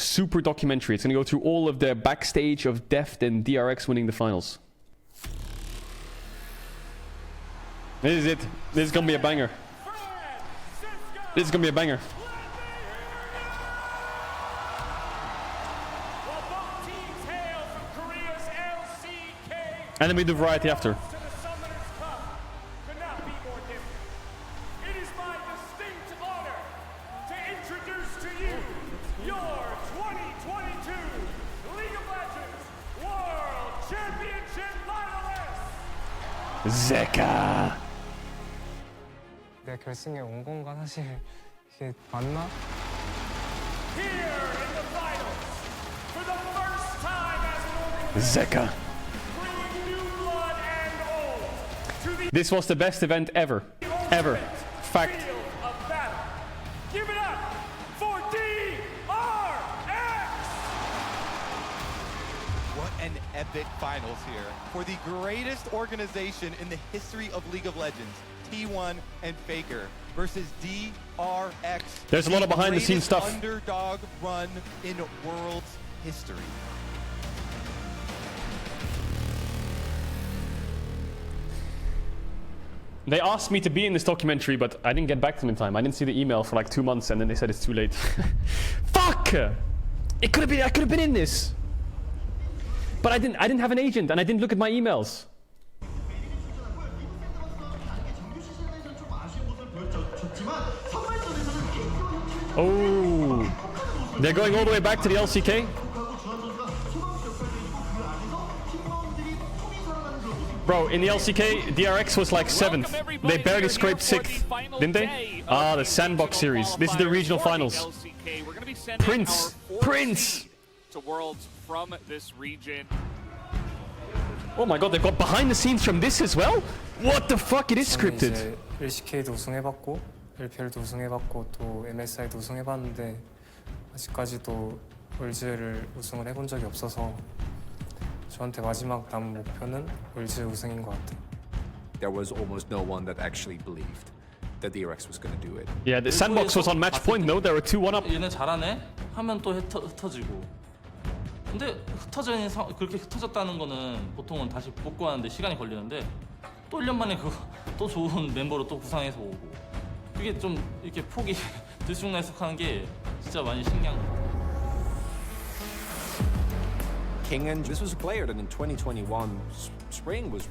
super documentary. It's gonna go through all of the backstage of Deft and DRX winning the finals. This is it. This is gonna be a banger. This is gonna be a banger. And then we do variety after. Zeka. 내가 결승에 온 건가 사실 이게 맞나? Zeka. This was the best event ever. Ever. Fact. Give it up for DRX! What an epic finals here for the greatest organization in the history of League of Legends, T1 and Faker versus DRX. There's a lot of behind the scenes stuff. Underdog run in world's history. They asked me to be in this documentary, but I didn't get back to them in time. I didn't see the email for like 2 months, and then they said it's too late. Fuck! It could have been. I could have been in this, but I didn't. I didn't have an agent, and I didn't look at my emails. Oh, they're going all the way back to the LCK. Bro, in the LCK, DRX was like 7th. They barely scraped 6th, didn't they? Ah, the Sandbox series. This is the regional finals. Prince! Prince! To worlds from this region. Oh my god, they've got behind the scenes from this as well? What the fuck? It is scripted. LCK도 우승해봤고, LPL도 우승해봤고, 또 MSI도 우승해봤는데 아직까지도 월즈를 우승을 해본 적이 없어서 저한테 마지막 남은 목표는 월즈 우승인 것 같아요. There was almost no one that actually believed that DRX was going to do it. Yeah, the Sandbox was on match point, no? They were 2-1 up. 얘네 잘하네? 하면 또 흩어지고. 근데 그렇게 흩어졌다는 거는 보통은 다시 복구하는데 시간이 걸리는데 또 1년 만에 또 좋은 멤버로 또 부상해서 오고. 그게 좀 이렇게 폭이 들쑥날쑥하는 게 진짜 많이 신기한 거. King, this was a player that in 2021 spring was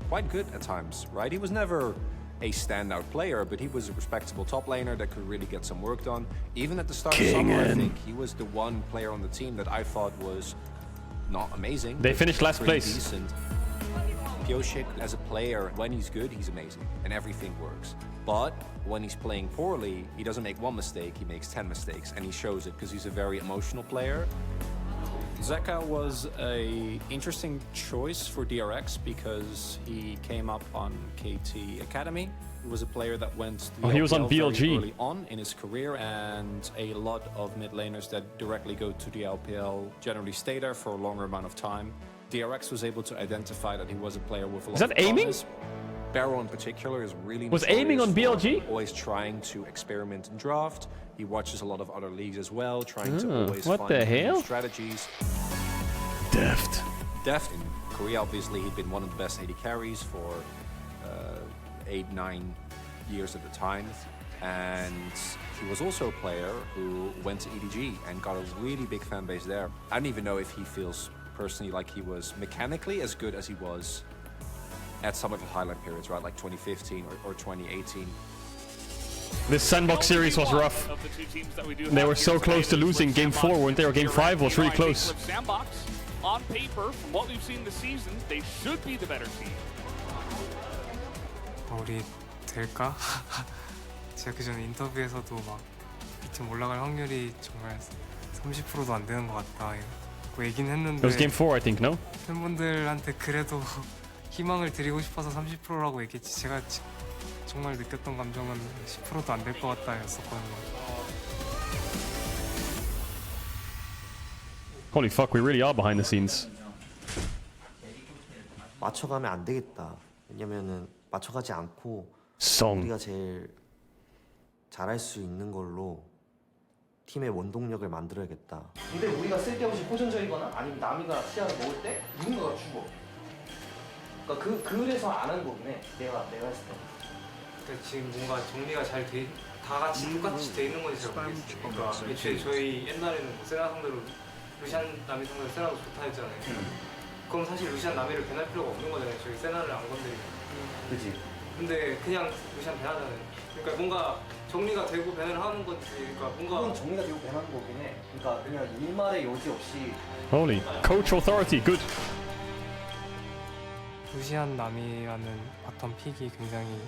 quite good at times, right? He was never a standout player, but he was a respectable top laner that could really get some work done. Even at the start of summer, I think he was the one player on the team that I thought was not amazing. They finished last place. Decent. Pioshik, as a player, when he's good, he's amazing, and everything works. But when he's playing poorly, he doesn't make one mistake, he makes 10 mistakes, and he shows it because he's a very emotional player. Zeka was an interesting choice for DRX because he came up on KT Academy. He was a player that went to the he was on LPL BLG very early on in his career, and a lot of mid laners that directly go to the LPL generally stay there for a longer amount of time. DRX was able to identify that he was a player with a lot of promise. Barrow in particular is really was aiming on BLG? Always trying to experiment in draft. He watches a lot of other leagues as well, trying to always what find the hell? new strategies. Deft. Deft in Korea, obviously, he'd been one of the best AD carries for 8-9 years at the time. And he was also a player who went to EDG and got a really big fan base there. I don't even know if he feels personally like he was mechanically as good as he was at some of the highlight periods, right? Like 2015 or 2018. This Sandbox series was rough. They were so close to losing Game 4, weren't they? Or Game 5 was really close. Sandbox, on paper, from what we've seen this season, they should be the better team. 우리 될까? 제가 그전 인터뷰에서도 막 이 팀 올라갈 확률이 정말 30%도 안 되는 것 같다 그 얘기는 했는데 It was Game 4, I think, no? 팬분들한테 그래도 희망을 드리고 싶어서 30%라고 얘기했지 제가 정말 느꼈던 감정은 10%도 안 될 것 같다였었거든요. Holy fuck, we really are behind the scenes. 맞춰가면 안 되겠다. 왜냐면은 맞춰가지 않고 Song. 우리가 제일 잘할 수 있는 걸로 팀의 원동력을 만들어야겠다. 근데 우리가 쓸데없이 호전적이거나 아니면 남이가 시야를 먹을 때 누군가가 죽어. 그러니까 그래서 안 하는 거긴 해. 내가 했을 때. 그러니까 지금 뭔가 정리가 다 같이 똑같이 돼 있는 건지 잘 모르겠어요. 그러니까 애초에 저희 옛날에는 뭐 세라 상대로 루시안 남이 상대로 세라가 좋다 했잖아요. 그럼 사실 루시안 남이를 배날 필요가 없는 거잖아요. 저희 세나를 안 건드리면. 그지. 근데 그냥 루시안 배나잖아요. 그러니까 뭔가 정리가 되고 배를 하는 건지, 그러니까 뭔가 그건 정리가 되고 배나는 거긴 해. 그러니까 그냥 일말의 여지 없이. Holy. Coach authority. Good. 루시안 남이라는 바텀 픽이 굉장히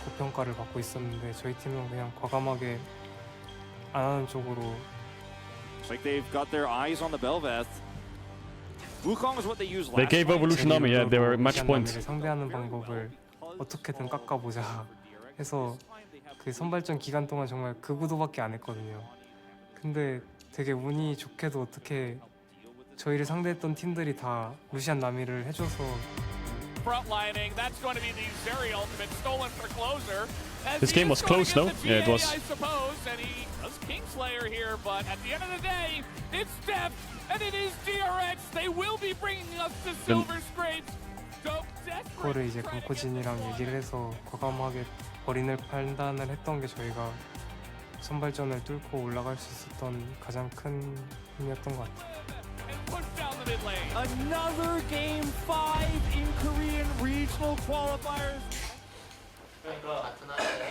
고평가를 받고 있었는데 저희 팀은 그냥 과감하게 안 하는 쪽으로. Like they've got their eyes on the Belveth. Wukong is what they used They last gave time. Evolution Army. Yeah, they were match 루시안 point. 남이를 상대하는 방법을 어떻게든 깎아보자 해서 그 선발전 기간 동안 정말 극우도밖에 안 했거든요. 근데 되게 운이 좋게도 어떻게 저희를 상대했던 팀들이 다 루시안 나미를 해줘서. Frontlining, that's going to be the very ultimate stolen for closer. This game was close, though. Yeah, it was. I suppose, and he does Kingslayer here, but at the end of the day, it's Depth, and it is DRX. They will be bringing us to Silver Scrapes. 그거를 이제 강코진이랑 얘기를 해서 과감하게 버린을 판단을 했던 게 저희가 선발전을 뚫고 올라갈 수 있었던 가장 큰 힘이었던 것 같아요. Another game 5 in Korean regional qualifiers. 그러니까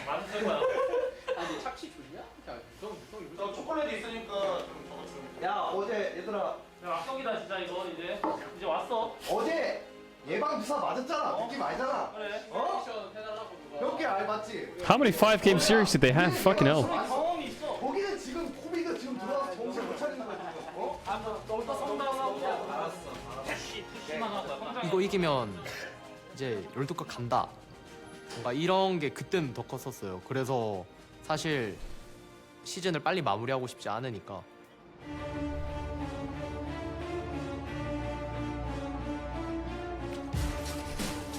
많은 거야. 아니 착시 줄이야? 너 초콜릿 있으니까 야 어제 얘들아. 야 악성이다 진짜 이거 이제 왔어. 어제 예방 주사 맞았잖아. 느낌 알잖아. 그래. 어? 몇 개 맞지? How many 5-game series did they have? Fucking hell. 경험이 있어. 거기는 지금 코비가 지금 들어와서 정신 못 차리는 거야 지금. 어? 너부터 성당하고 알았어. 푸시만 하고. 이거 이기면 이제 롤드컵 간다. 뭔가 이런 게 그때는 더 컸었어요. 그래서 사실 시즌을 빨리 마무리하고 싶지 않으니까.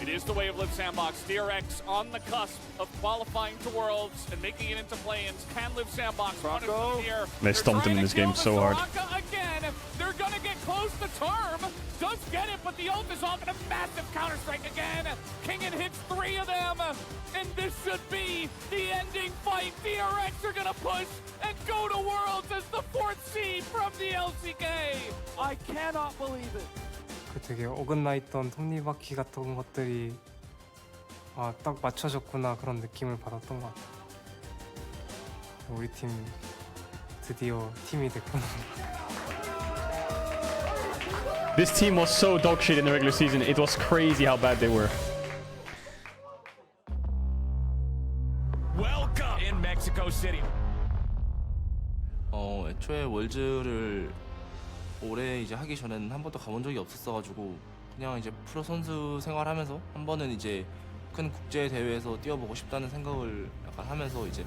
It is the way of Live Sandbox. DRX on the cusp of qualifying to Worlds and making it into play-ins. Can Live Sandbox punish them here? They stomped him in this game so hard. Again, they're gonna get close to Term. Does get it, but the ult is off and a massive counter-strike again. Kingen hits 3 of them, and this should be the ending fight. DRX are gonna push and go to Worlds as the 4th seed from the LCK. I cannot believe it. 그 되게 어긋나 있던 톱니바퀴 같은 것들이 딱 맞춰졌구나 그런 느낌을 받았던 것 같아요. 우리 팀 드디어 팀이 됐구나. This team was so dog shit in the regular season. It was crazy how bad they were. Welcome in Mexico City. 애초에 월즈를 올해 이제 하기 전에는 한 번도 가본 적이 없었어가지고 그냥 이제 프로 선수 생활하면서 한 번은 이제 큰 국제 대회에서 뛰어보고 싶다는 생각을 약간 하면서 이제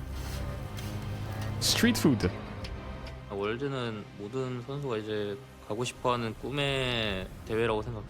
Street food. 월드는 모든 선수가 이제 가고 싶어하는 꿈의 대회라고 생각해.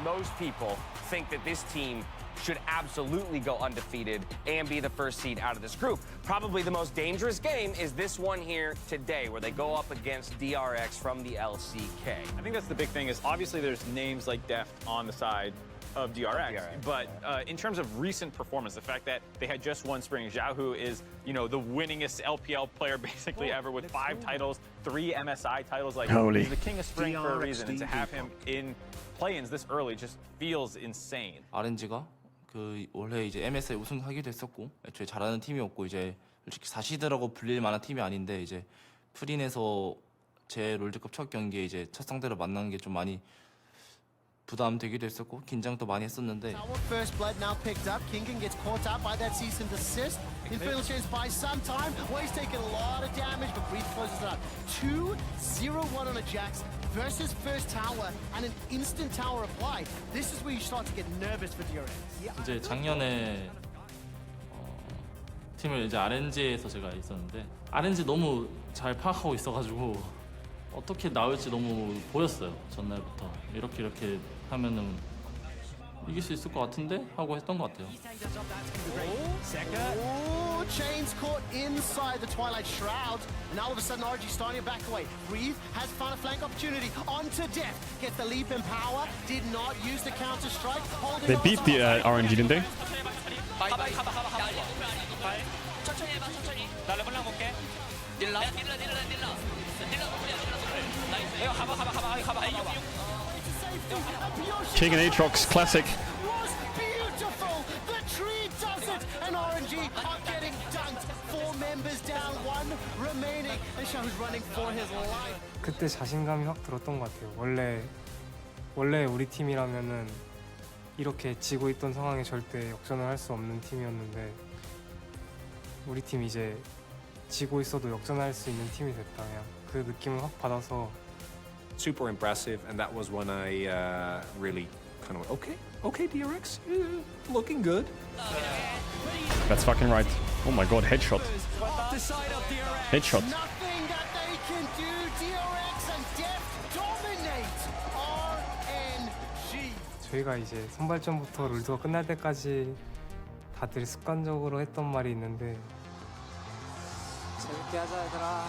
Most people think that this team should absolutely go undefeated and be the first seed out of this group. Probably the most dangerous game is this one here today, where they go up against DRX from the LCK. I think that's the big thing is obviously there's names like Deft on the side of DRX, but in terms of recent performance, the fact that they had just won Spring, Xiaohu is, the winningest LPL player basically ever with 5 titles, 3 MSI titles. Like, Holy. He's the king of Spring for a reason, and to have him in play-ins this early just feels insane. RNG가 그 올해 이제 MSI 우승하기도 했었고 애초에 잘하는 팀이었고 이제 솔직히 4시드라고 불릴 만한 팀이 아닌데 이제 프린에서 제 롤드컵 첫 경기에 이제 첫 상대로 만나는 게 좀 많이 부담되기도 했었고 긴장도 많이 했었는데. First blood now picked up. Kingen gets caught up by that cease and desist. Infiltrates by some time. He's taking a lot of damage, but Breeze closes it up. 2-0-1 on a Jax versus first tower and an instant tower apply. This is where you start to get nervous for DRX. 이제 작년에 팀을 이제 RNG에서 제가 있었는데 RNG 너무 잘 파악하고 있어가지고 어떻게 나올지 너무 보였어요. 전날부터 이렇게 하면은 이길 수 있을 것 같은데 하고 했던 것 같아요. Oh, chains caught inside the Twilight Shroud, and all of a sudden RG starting to back away. Breathe has found a flank opportunity onto Death. Gets the leap in power, did not use the counter strike. They beat the RNG, didn't they? 천천히 해봐, 천천히. 나 르블랑 볼게. 딜러. 이거 가봐. King and Aatrox, classic. Was beautiful. The tree does it, and RNG are getting dunked. 4 members down, 1 remaining, and Shah's running for his life. 그때 자신감이 확 들었던 것 같아요. 원래 우리 팀이라면은 이렇게 지고 있던 상황에 절대 역전을 할 수 없는 팀이었는데 우리 팀 이제 지고 있어도 역전할 수 있는 팀이 됐다. 그냥 그 느낌을 확 받아서 Super impressive, and that was when I really kind of went, okay, DRX, looking good. That's fucking right. Oh my god, headshot. Headshot. Nothing that they can do. DRX and Death dominate RNG. 저희가 이제 선발전부터 룰드가 끝날 때까지 다들 습관적으로 했던 말이 있는데 재밌게 하자 얘들아.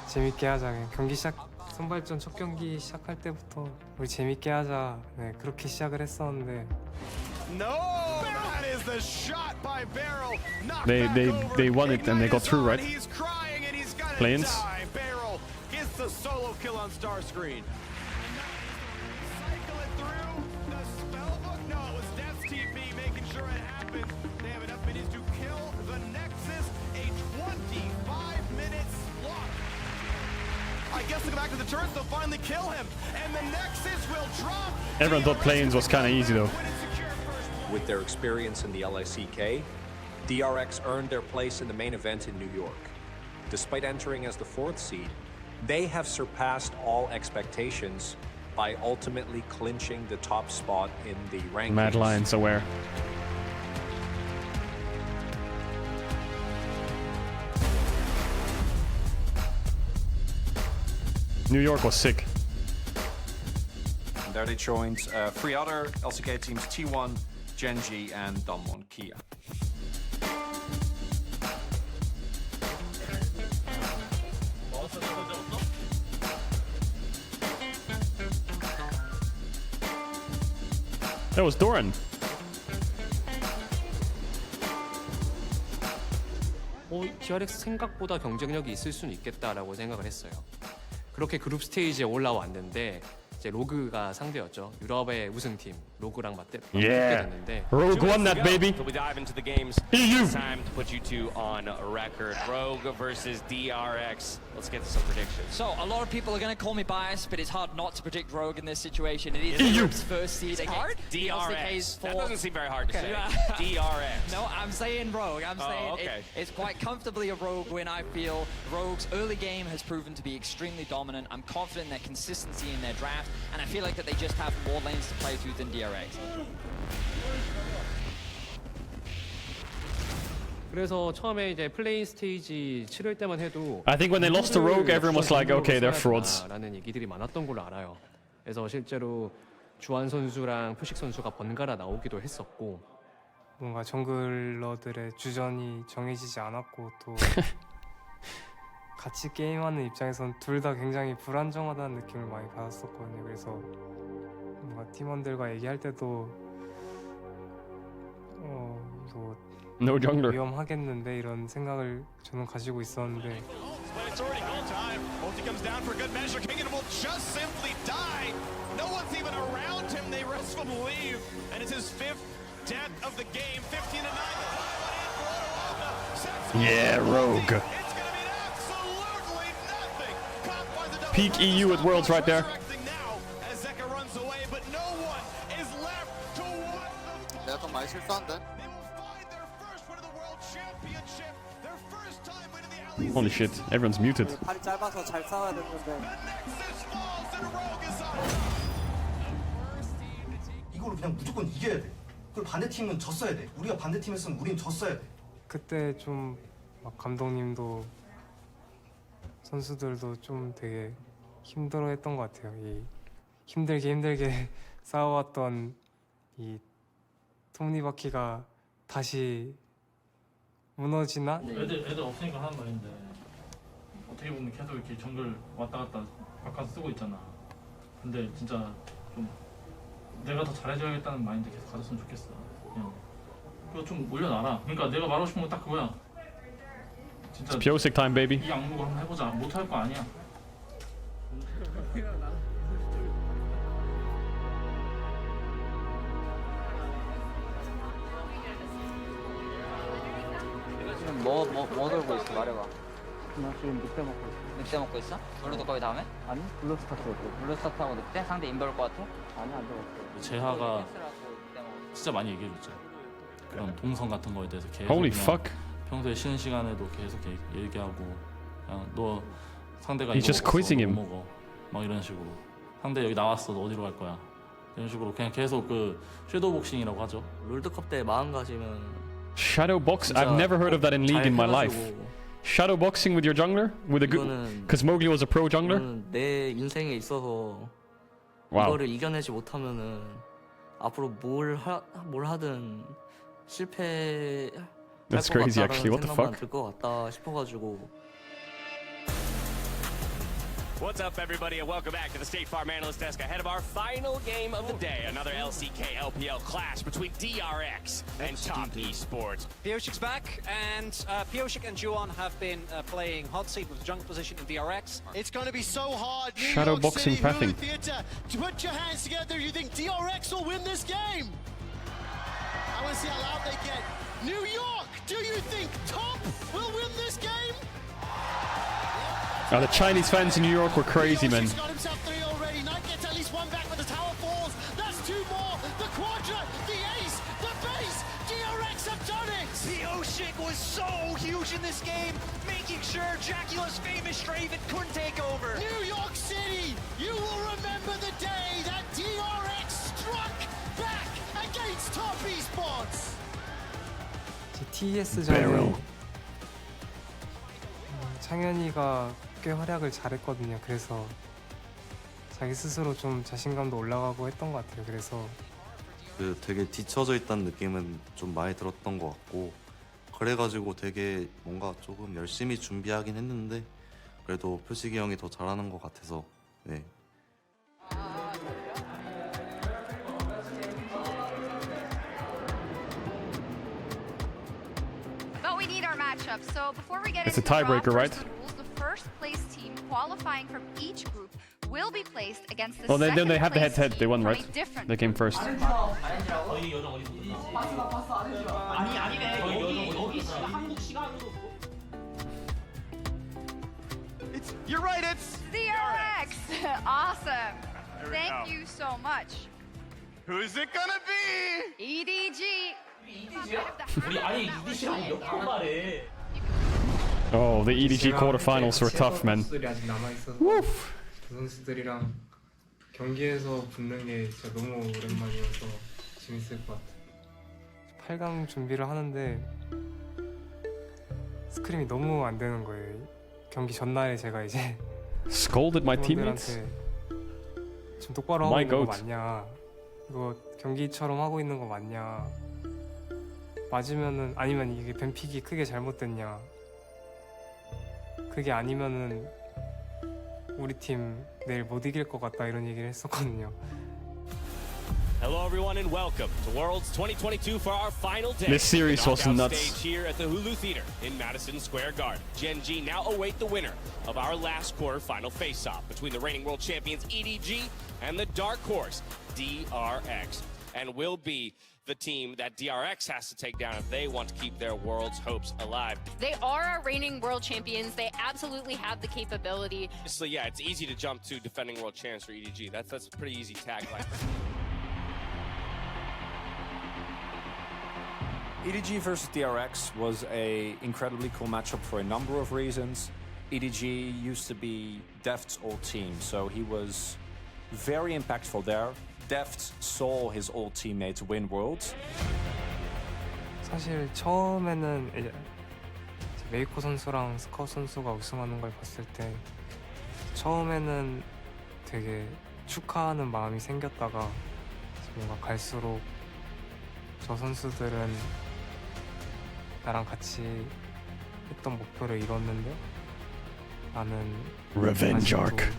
재밌게 하자. 그냥 경기 선발전 첫 경기 시작할 때부터 우리 재밌게 하자. 네, 그렇게 시작을 했었는데 No, that is the shot by Barrel. They won it and they got through, right? He's crying and he's got Play-ins? die. Barrel gets the solo kill on Star Screen. Cycle it through the spellbook. No, it was Death's TP making sure it happened. They have enough minutes to kill the Nexus. A 25-minute slot. I guess to go back to the turrets, they'll finally kill him, and the Nexus will drop. Everyone thought play-ins was kind of easy though. With their experience in the LICK, DRX earned their place in the main event in New York. Despite entering as the 4th seed, they have surpassed all expectations by ultimately clinching the top spot in the rankings. Mad Lions aware. New York was sick. And there they joined 3 other LCK teams, T1, Genji, and Damwon Kia. That was Doran. DRX 생각보다 경쟁력이 있을 수는 있겠다라고 생각을 했어요. 그렇게 그룹 스테이지에 올라왔는데 이제 로그가 상대였죠. 유럽의 우승팀 로그랑 맞게 됐는데 Rogue won that baby. So we dive into the games. EU. It's time to put you two on record. Rogue versus DRX. Let's get to some predictions. So a lot of people are going to call me biased, but it's hard not to predict Rogue in this situation. It is EU. Europe's first seed against DRX. That doesn't seem very hard to say. DRX. No, I'm saying Rogue. I'm saying okay. it's quite comfortably a Rogue win, I feel. Rogue's early game has proven to be extremely dominant. I'm confident in their consistency in their draft, and I feel like that they just have more lanes to play through than DRX. 그래서 처음에 이제 플레이 스테이지 치를 때만 해도 I think when they lost to Rogue, everyone was like, okay, they're frauds. 라는 얘기들이 많았던 걸로 알아요. 그래서 실제로 주한 선수랑 표식 선수가 번갈아 나오기도 했었고 뭔가 정글러들의 주전이 정해지지 않았고 또 같이 게임하는 입장에선 둘 다 굉장히 불안정하다는 느낌을 많이 받았었거든요. 그래서 뭔가 팀원들과 얘기할 때도 이거 No jungler. 위험하겠는데 이런 생각을 저는 가지고 있었는데 It's already goal time. Multi comes down for good measure. King will just simply die. No one's even around him. They rest from leave, and it's his 5th death of the game. 15 to 9. Yeah, Rogue. It's gonna be absolutely nothing. Caught by the Peak EU at Worlds right there. now as Zeka runs away, but no one is left to what the 내가 좀 많이 실수한데? Holy shit, everyone's muted. 팔이 짧아서 잘 싸워야 되는데. 이걸 그냥 무조건 이겨야 돼. 그리고 반대팀은 졌어야 돼. 우리가 반대팀이었으면 우린 졌어야 돼. 그때 좀 막 감독님도 선수들도 좀 되게 힘들어했던 것 같아요. 이 힘들게 싸워왔던 이 톱니바퀴가 다시 무너지나? 애들 없으니까 하는 말인데 어떻게 보면 계속 이렇게 정글 왔다 갔다 바꿔서 쓰고 있잖아. 근데 진짜 좀 내가 더 잘해줘야겠다는 마인드 계속 가졌으면 좋겠어. 그냥 그거 좀 올려놔라. 그러니까 내가 말하고 싶은 건 딱 그거야. 진짜 It's Piosik time, baby. 이 악목을 한번 해보자. 못할 거 아니야. 지금 뭐 들고 있어? 말해봐. 나 지금 늑대 먹고 있어. 늑대 먹고 있어? 블루도 거기 다음에? 아니, 블루 스타트 먹고. 블루 스타트하고 늑대? 상대 인베 올 것 같아? 아니, 안 들어갔어. 재하가 진짜 많이 얘기해줬죠. 그런 동선 같은 거에 대해서 계속 Holy 그냥 fuck. 평소에 쉬는 시간에도 계속 얘기하고 그냥 너 상대가 He's 이거 just 먹었어, quizzing 너 him. 먹어 막 이런 식으로 상대 여기 나왔어 너 어디로 갈 거야 이런 식으로 그냥 계속 그 섀도우 복싱이라고 하죠. 롤드컵 때 마음가짐은 Shadow box? I've never heard of that in League in my life. Shadow boxing with your jungler? With a good... Because Mowgli was a pro jungler? 내 인생에 있어서 Wow. 이거를 이겨내지 못하면은 앞으로 뭘 하든 실패 That's crazy actually. What the fuck? 들것 같다 싶어가지고. What's up, everybody, and welcome back to the State Farm Analyst Desk ahead of our final game of the day. Another LCK LPL clash between DRX and Top Esports. Piosic's back, and Piosic and Juan have been playing hot seat with jungle position in DRX. It's going to be so hard. New Shadow York boxing City, pathing. Hulu Theater, to put your hands together. You think DRX will win this game? I want to see how loud they get. New York, do you think Top will win this game? The Chinese fans in New York were crazy, man. He's got himself 3 already. Knight gets at least 1 back, but the tower falls. That's 2 more. The quadra, the ace, the base. DRX have done it. Piosic was so huge in this game, making sure Dracula's famous Straven couldn't take over. New York City, you will remember the day that DRX struck back against Top Esports. TES전에 창현이가 꽤 활약을 잘했거든요. 그래서 자기 스스로 좀 자신감도 올라가고 했던 것 같아요. 그래서 되게 뒤처져 있다는 느낌은 좀 많이 들었던 것 같고 그래가지고 되게 뭔가 조금 열심히 준비하긴 했는데 그래도 표식이 형이 더 잘하는 것 같아서 네. But we need our matchup. So before we get It's a into the tiebreaker, right? rules, the first place team qualifying from each group will be placed against the Oh, second then they have the place head-to-head. They team won, from right? a different They came group. first. You're right, it's DRX. Awesome. Thank you so much. Who's it gonna be? EDG. Oh, the EDG quarterfinals were tough, man. 아직 남아 있어서 그 선수들이랑 경기에서 붙는 게 진짜 너무 오랜만이어서 재밌을 것 같아요. 8강 준비를 하는데 스크림이 너무 안 되는 거예요. 경기 전날에 제가 이제 Scolded my teammates? 좀 똑바로 하고 My 있는 거 goat. 맞냐? 이거 경기처럼 하고 있는 거 맞냐? 맞으면은 아니면 이게 뱀픽이 크게 잘못됐냐? 그게 아니면은 우리 팀 내일 못 이길 것 같다 이런 얘기를 했었거든요. Hello, everyone, and welcome to Worlds 2022 for our final day. This series The was knockout nuts. Stage here at the Hulu Theater in Madison Square Garden. Gen G now await the winner of our last quarter-final face-off between the reigning world champions EDG and the dark horse DRX, and will be the team that DRX has to take down if they want to keep their world's hopes alive. They are our reigning world champions. They absolutely have the capability. Obviously, yeah, it's easy to jump to defending world champs for EDG. That's a pretty easy tagline. EDG versus DRX was a incredibly cool matchup for a number of reasons. EDG used to be Deft's old team, so he was very impactful there. Deft saw his old teammates win Worlds. 사실 처음에는 이제 메이코 선수랑 스카웃 선수가 우승하는 걸 봤을 때 처음에는 되게 축하하는 마음이 생겼다가 뭔가 갈수록 저 선수들은 나랑 같이 했던 목표를 이뤘는데 나는 Revenge 아직도 arc.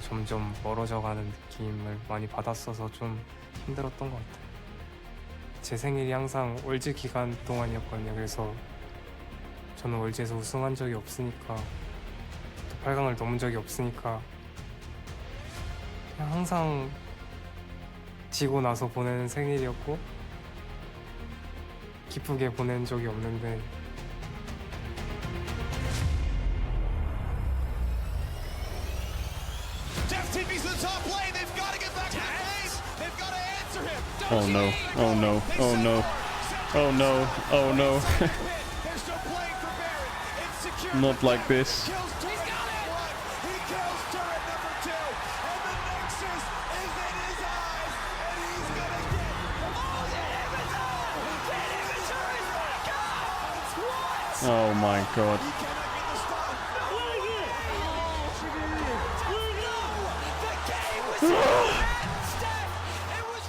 점점 멀어져가는 느낌을 많이 받았어서 좀 힘들었던 것 같아요. 제 생일이 항상 월즈 기간 동안이었거든요. 그래서 저는 월즈에서 우승한 적이 없으니까 또 8강을 넘은 적이 없으니까 그냥 항상 지고 나서 보내는 생일이었고 기쁘게 보낸 적이 없는데 Oh no, oh no, oh no, oh no, oh no. Not like this. Oh my god.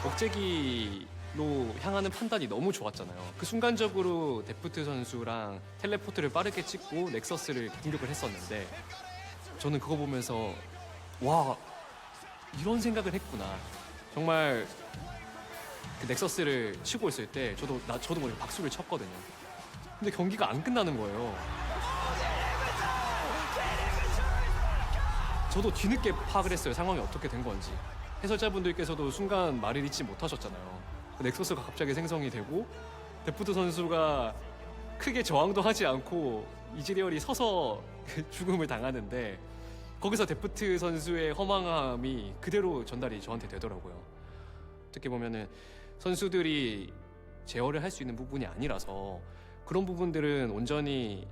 억제기로 향하는 판단이 너무 좋았잖아요. 그 순간적으로 데프트 선수랑 텔레포트를 빠르게 찍고 넥서스를 공격을 했었는데 저는 그거 보면서 와 이런 생각을 했구나. 정말 그 넥서스를 치고 있을 때 저도 모르게 박수를 쳤거든요. 근데 경기가 안 끝나는 거예요. 저도 뒤늦게 파악을 했어요. 상황이 어떻게 된 건지. 해설자분들께서도 순간 말을 잇지 못하셨잖아요. 넥서스가 갑자기 생성이 되고 데프트 선수가 크게 저항도 하지 않고 이즈리얼이 서서 죽음을 당하는데 거기서 데프트 선수의 허망함이 그대로 전달이 저한테 되더라고요. 어떻게 보면은 선수들이 제어를 할 수 있는 부분이 아니라서 그런 부분들은 온전히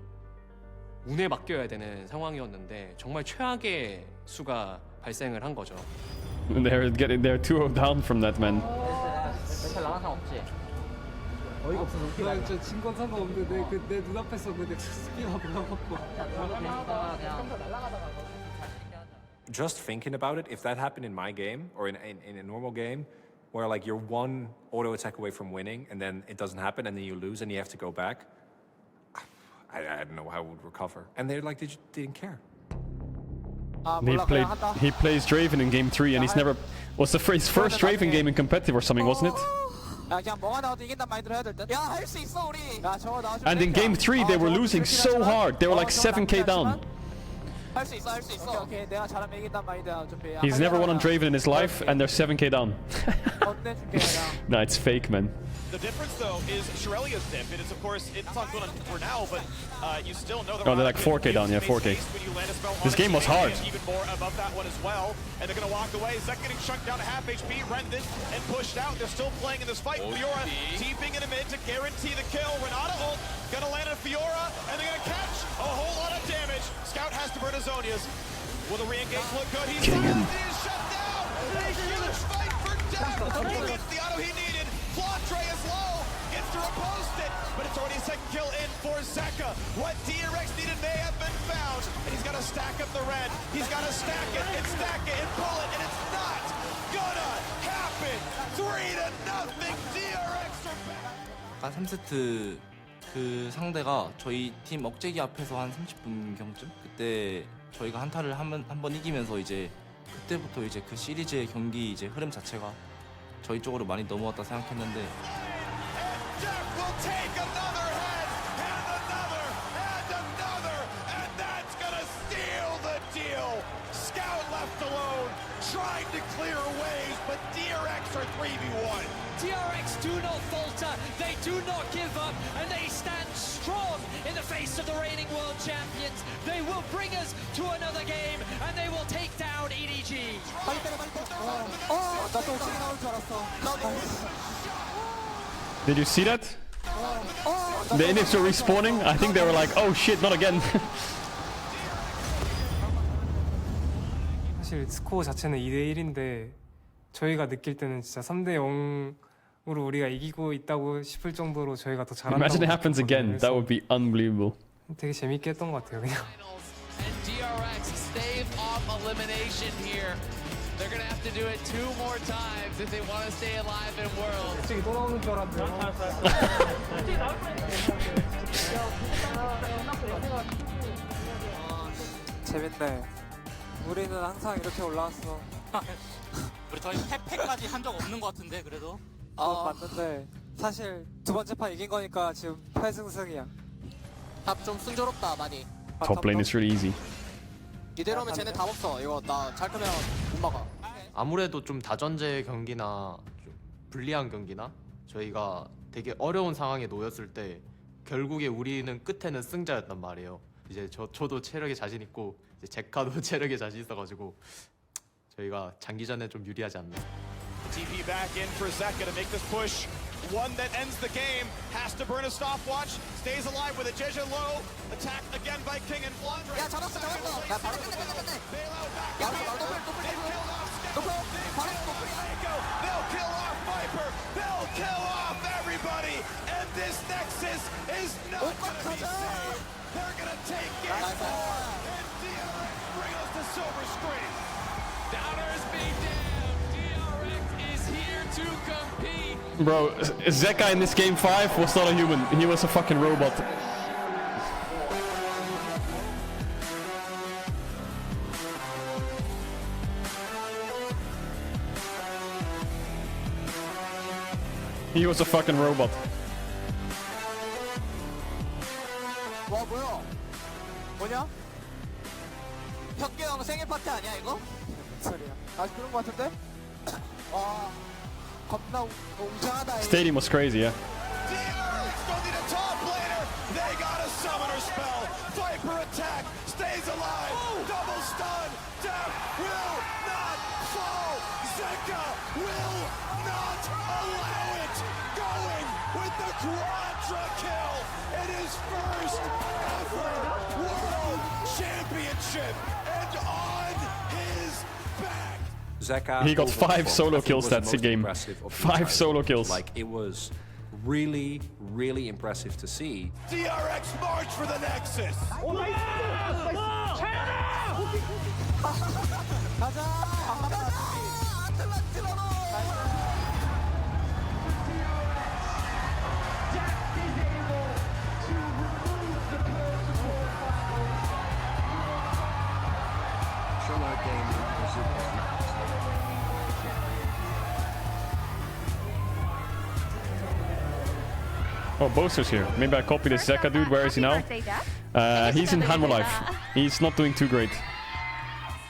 운에 맡겨야 되는 상황이었는데 정말 최악의 수가 발생을 한 거죠. They're 2-0 down from that, man. 멘탈 나간 사람 없지? 어이가 없어서 저 진건 상관없는데 내 눈앞에서 그 넥서스가 올라갔고 Just thinking about it, if that happened in my game or in a normal game, where like you're one auto attack away from winning and then it doesn't happen and then you lose and you have to go back, I don't know how I would recover. And they're like, they just didn't care. He plays Draven in game 3 and he's never... Was his first Draven game in competitive or something, wasn't it? And in game 3 they were losing so hard. They were like 7k down. He's never won on Draven in his life and they're 7k down. No, it's fake, man. The difference, though, is Shirelia's dip. It is, of course, it's not good for now, but you still know that. Oh, they're like 4k down, yeah, 4k. This game was hard. Even more above that one as well, and they're going to walk away. Zek getting shrunk down to half HP, Rendon, and pushed out. They're still playing in this fight. Fiora TPing in a mid to guarantee the kill. Renata ult, going to land on Fiora, and they're going to catch a whole lot of damage. Scout has to burn his Zonias. Will the re-engage look good? He's shut down! A huge fight for death! He gets the auto he needed. Flantre is low, gets to repost it, but it's already a second kill in for Zeka. What DRX needed may have been found, and he's got to stack up the red. He's got to stack it and pull it, and it's not gonna happen. 3-0, DRX are back. 3세트 그 상대가 저희 팀 억제기 앞에서 한 30분경쯤 그때 저희가 한타를 한 번 이기면서 이제 그때부터 이제 그 시리즈의 경기 이제 흐름 자체가 저희 쪽으로 많이 넘어왔다 생각했는데 Trying to clear ways, but DRX are 3v1. DRX do not falter, they do not give up, and they stand strong in the face of the reigning world champions. They will bring us to another game, and they will take down EDG. Did you see that? The initial respawning? I think they were like, oh shit, not again. 사실 스코어 자체는 2대1인데 저희가 느낄 때는 진짜 3대0으로 우리가 이기고 있다고 싶을 정도로 저희가 더 잘한다고. Imagine it happens again. That would be unbelievable. 되게 재밌게 했던 것 같아요, 그냥. And DRX stave off elimination here. They're gonna have to do it 2 more times if they want to stay alive in Worlds. 재밌네. 우리는 항상 이렇게 올라왔어. 우리 저희 패까지 한 적 없는 것 같은데 그래도. 맞는데 사실 2번째 판 이긴 거니까 지금 8승승이야. 답 좀 순조롭다 많이. Top lane is really easy. 이대로면 쟤네 답 없어. 이거 나 잘 크면 못 막아. 아무래도 좀 다전제 경기나 좀 불리한 경기나 저희가 되게 어려운 상황에 놓였을 때 결국에 우리는 끝에는 승자였단 말이에요. 이제 저도 체력에 자신 있고 이제 제카도 체력에 자신 있어가지고 저희가 장기전에 좀 유리하지 않나. TP back in for Zeka to make this push. One that ends the game. Has to burn a stopwatch. Stays alive with a Jeja low. Attack again by King and Flandre. 야 잡았어. 야 바로 끝내. 야 They'll kill off Viper. They'll kill off everybody. And this Nexus is not gonna be safe. They're gonna take game 4. And DRX bring us to silver screen. Downers be damned. DRX is here to compete. Bro, Zeka in this game 5 was not a human. He was a fucking robot. He was a fucking robot. 와 뭐야? 뭐냐? 혁경 생일 파티 아니야 이거? 소리야. 아 그런 거 같은데? 와 겁나 웅장하다. Stadium was crazy, yeah. DRX don't need a top laner. They got a summoner spell. Viper attack. Stays alive. Double stun. Death will not fall. Zeka will not allow it. Going with the quadra kill in his first ever World Championship. And on his back. Zeka He got 5 solo I think, kills was that the most game. impressive of the 5 entire solo game. kills. Like it was really, really impressive to see. DRX march for the Nexus. Oh, Boaster's here. Maybe I copied this Zeka dude. Where is he now? He's in Hanwha Life. He's not doing too great.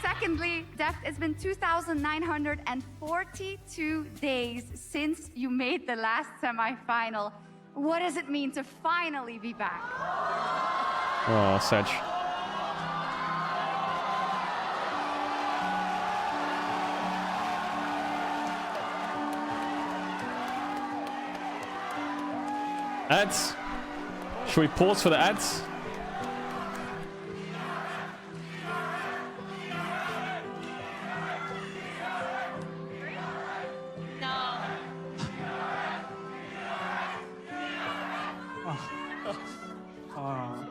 Secondly, Deft, it's been 2,942 days since you made the last semifinal. What does it mean to finally be back? Oh, Sag. Ads? Should we pause for the ads?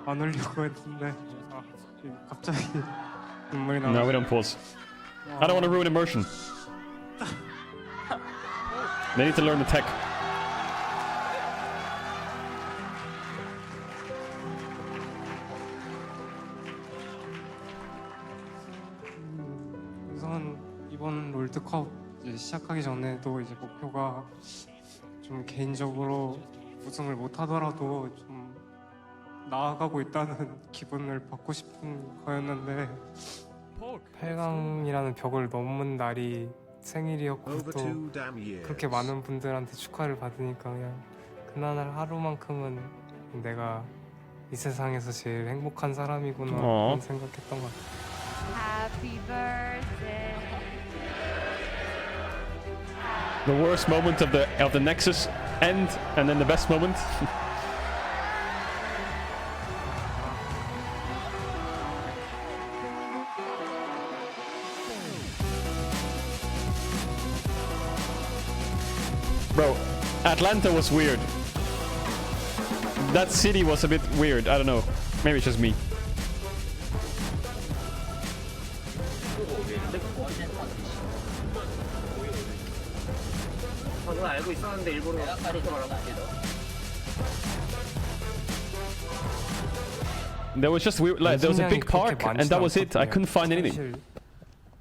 안 올리고 했는데 지금 갑자기 눈물이 나. No, we don't pause. I don't want to ruin immersion. They need to learn the tech. 우선 이번 롤드컵 이제 시작하기 전에도 이제 목표가 좀 개인적으로 우승을 못하더라도 좀 나아가고 있다는 기분을 받고 싶은 거였는데 8강이라는 벽을 넘은 날이 생일이었고 또 그렇게 많은 분들한테 축하를 받으니까 그냥 그날 하루만큼은 내가 이 세상에서 제일 행복한 사람이구나 그런 생각했던 것 같아요. Happy birthday. The worst moment of the Nexus end, and then the best moment. Bro, Atlanta was weird. That city was a bit weird. I don't know. Maybe it's just me. 그건 알고 있었는데 일부러 그렇게 말한 겁니다. There was just like there was a big park and that was it. I couldn't find anything.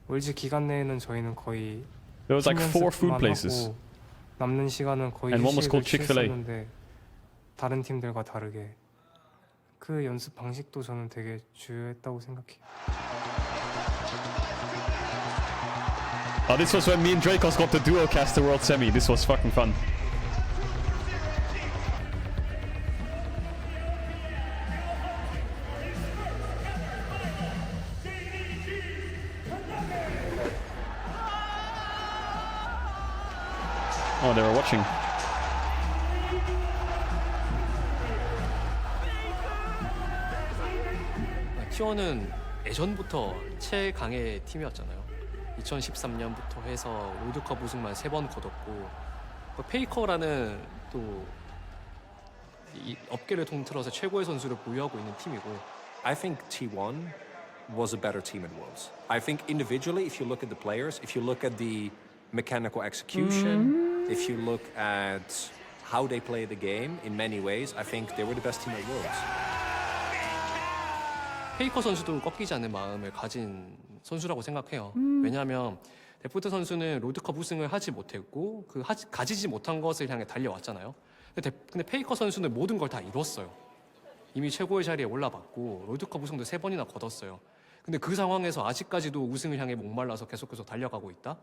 월즈 기간 내에는 저희는 거의 There was like 4 food places. 남는 시간은 거의 And one was called 휴식을 Chick-fil-A. 취했었는데 다른 팀들과 다르게 그 연습 방식도 저는 되게 중요했다고 생각해요. Oh, this was when me and Dracos got the duo cast the World Semi. This was fucking fun. Oh, they were watching. T1은 예전부터 최강의 팀이었잖아요. 2013년부터 해서 롤드컵 우승만 3번 거뒀고 페이커라는 또 이 업계를 통틀어서 최고의 선수를 보유하고 있는 팀이고 I think T1 was a better team in Worlds. I think individually, if you look at the players, if you look at the mechanical execution, if you look at how they play the game, in many ways, I think they were the best team at Worlds. 페이커 선수도 꺾이지 않는 마음을 가진 선수라고 생각해요. 왜냐하면 데프트 선수는 롤드컵 우승을 하지 못했고 가지지 못한 것을 향해 달려왔잖아요. 근데 페이커 선수는 모든 걸 다 이뤘어요. 이미 최고의 자리에 올라봤고 롤드컵 우승도 3번이나 거뒀어요. 근데 그 상황에서 아직까지도 우승을 향해 목말라서 계속해서 달려가고 있다?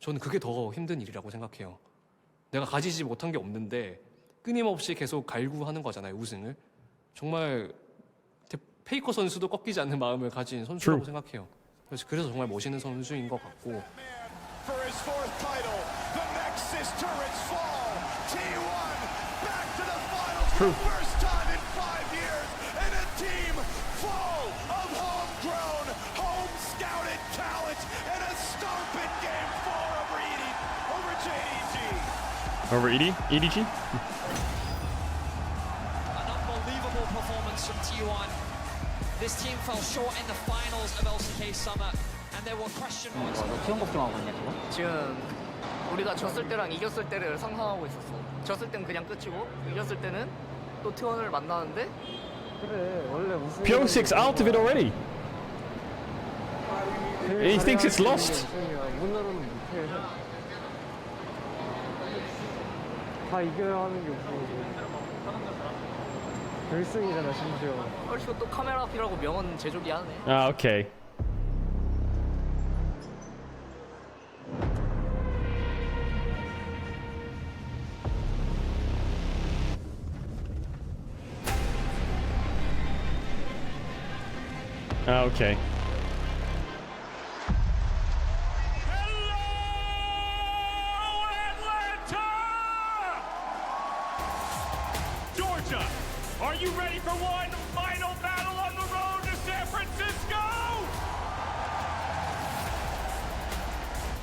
저는 그게 더 힘든 일이라고 생각해요. 내가 가지지 못한 게 없는데 끊임없이 계속 갈구하는 거잖아요, 우승을. 정말 페이커 선수도 꺾이지 않는 마음을 가진 선수라고 생각해요. 그래서 정말 멋있는 선수인 것 같고. For his 4th title, the Nexus turrets fall. T1 back to the finals for the first time in 5 years, and a team full of homegrown, home-scouted talent, and a stomping game 4 over JDG. Over EDG? An unbelievable performance from T1. This team fell short in the finals of LCK Summer, and there were question marks. 너 T1 걱정하고 있냐 지금? 지금 우리가 졌을 때랑 이겼을 때를 상상하고 있었어. 졌을 땐 그냥 끝이고 이겼을 때는 또 T1을 만나는데 그래 원래 우승 PO6 out of it already. He thinks it's lost. 문으로는 못해. 다 이겨야 하는 게 우승이고. 결승이잖아 심지어. 그리고 또 카메라 앞이라고 명언 제조기 하네. Ah, okay. Ah, okay. Georgia, are you ready for one final battle on the road to San Francisco?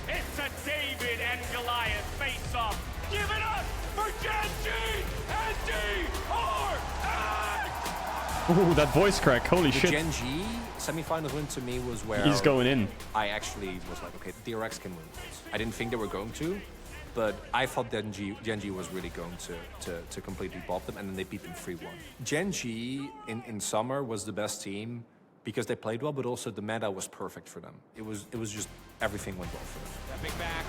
It's a David and Goliath face-off. Give it up for Gen G and DRX! Ooh, that voice crack, holy The shit. Gen G semi-final win to me was where He's going in. I actually was like, okay, DRX can win this. I didn't think they were going to, but I thought Gen G was really going to completely bop them, and then they beat them 3-1. Gen G in summer was the best team because they played well, but also the meta was perfect for them. It was just everything went well for them. Stepping back.